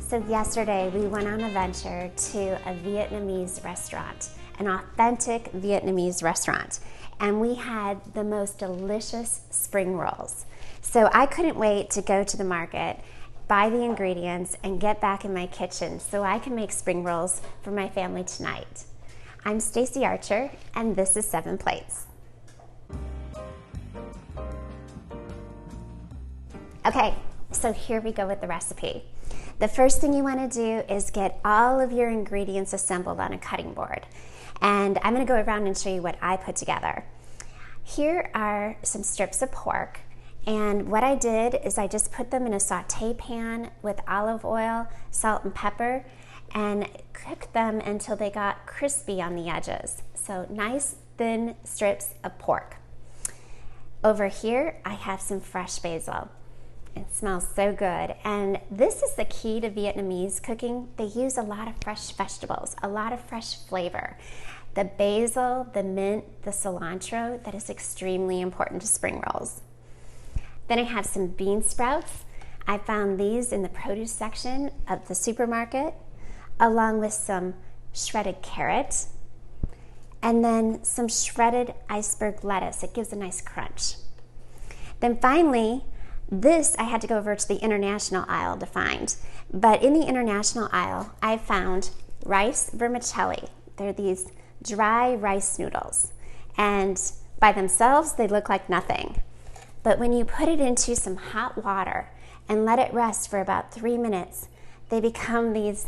So yesterday we went on a venture to a Vietnamese restaurant, an authentic Vietnamese restaurant, and we had the most delicious spring rolls. So I couldn't wait to go to the market, buy the ingredients, and get back in my kitchen so I can make spring rolls for my family tonight. I'm Stacy Archer, and this is 7 Plates. Okay, so here we go with the recipe. The first thing you want to do is get all of your ingredients assembled on a cutting board. And I'm going to go around and show you what I put together. Here are some strips of pork. And what I did is I just put them in a saute pan with olive oil, salt, and pepper, and cooked them until they got crispy on the edges. So nice thin strips of pork. Over here, I have some fresh basil. It smells so good. And this is the key to Vietnamese cooking. They use a lot of fresh vegetables, a lot of fresh flavor. The basil, the mint, the cilantro, that is extremely important to spring rolls. Then I have some bean sprouts. I found these in the produce section of the supermarket, along with some shredded carrot, and then some shredded iceberg lettuce. It gives a nice crunch. Then finally, this I had to go over to the international aisle to find. But in the international aisle, I found rice vermicelli. They're these dry rice noodles. And by themselves, they look like nothing. But when you put it into some hot water and let it rest for about 3 minutes, they become these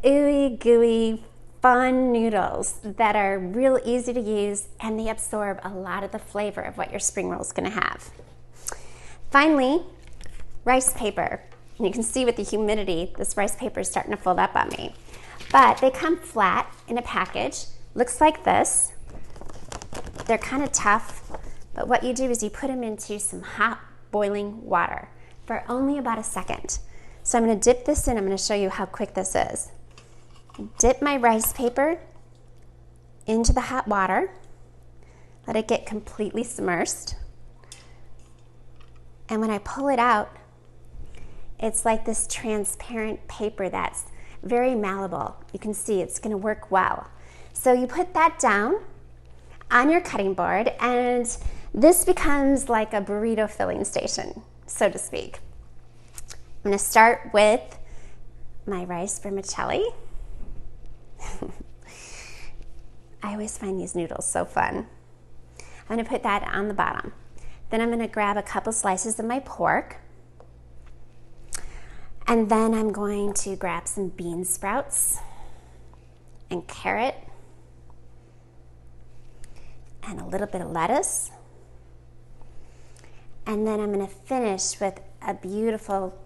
ooey gooey fun noodles that are real easy to use, and they absorb a lot of the flavor of what your spring roll is going to have. Finally, rice paper. And you can see with the humidity, this rice paper is starting to fold up on me. But they come flat in a package. Looks like this. They're kind of tough, but what you do is you put them into some hot boiling water for only about a second. So I'm going to dip this in. I'm going to show you how quick this is. Dip my rice paper into the hot water. Let it get completely submersed. And when I pull it out, it's like this transparent paper that's very malleable. You can see it's going to work well. So you put that down on your cutting board, and this becomes like a burrito filling station, so to speak. I'm going to start with my rice vermicelli. I always find these noodles so fun. I'm going to put that on the bottom. Then I'm going to grab a couple slices of my pork. And then I'm going to grab some bean sprouts and carrot and a little bit of lettuce. And then I'm going to finish with a beautiful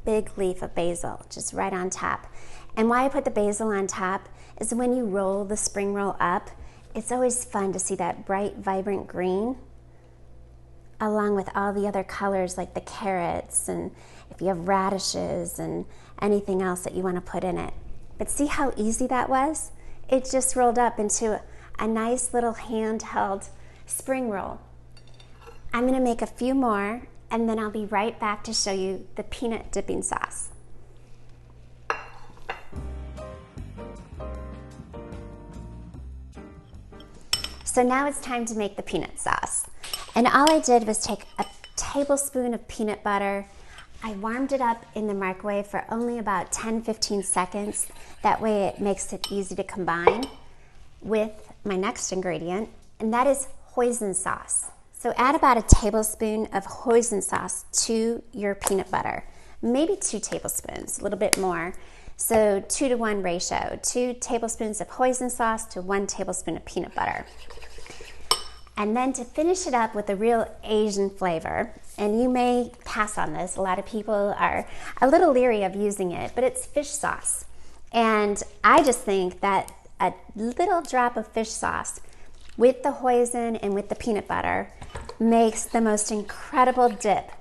big leaf of basil just right on top. And why I put the basil on top is when you roll the spring roll up, it's always fun to see that bright, vibrant green along with all the other colors like the carrots and if you have radishes and anything else that you want to put in it. But see how easy that was? It just rolled up into a nice little handheld spring roll. I'm going to make a few more, and then I'll be right back to show you the peanut dipping sauce. So now it's time to make the peanut sauce. And all I did was take a tablespoon of peanut butter. I warmed it up in the microwave for only about 10-15 seconds. That way it makes it easy to combine with my next ingredient, and that is hoisin sauce. So add about a tablespoon of hoisin sauce to your peanut butter. Maybe 2 tablespoons, a little bit more. So 2-to-1 ratio, 2 tablespoons of hoisin sauce to 1 tablespoon of peanut butter. And then to finish it up with a real Asian flavor, and you may pass on this, a lot of people are a little leery of using it, but it's fish sauce. And I just think that a little drop of fish sauce with the hoisin and with the peanut butter makes the most incredible dip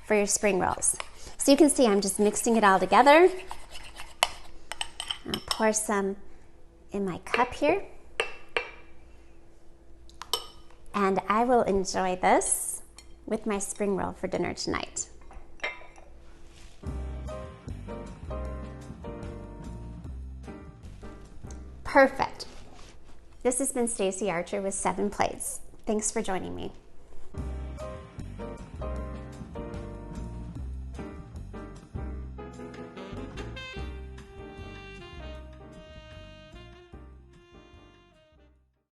for your spring rolls. So you can see I'm just mixing it all together. I'll pour some in my cup here. And I will enjoy this with my spring roll for dinner tonight. Perfect. This has been Stacy Archer with 7 Plates. Thanks for joining me.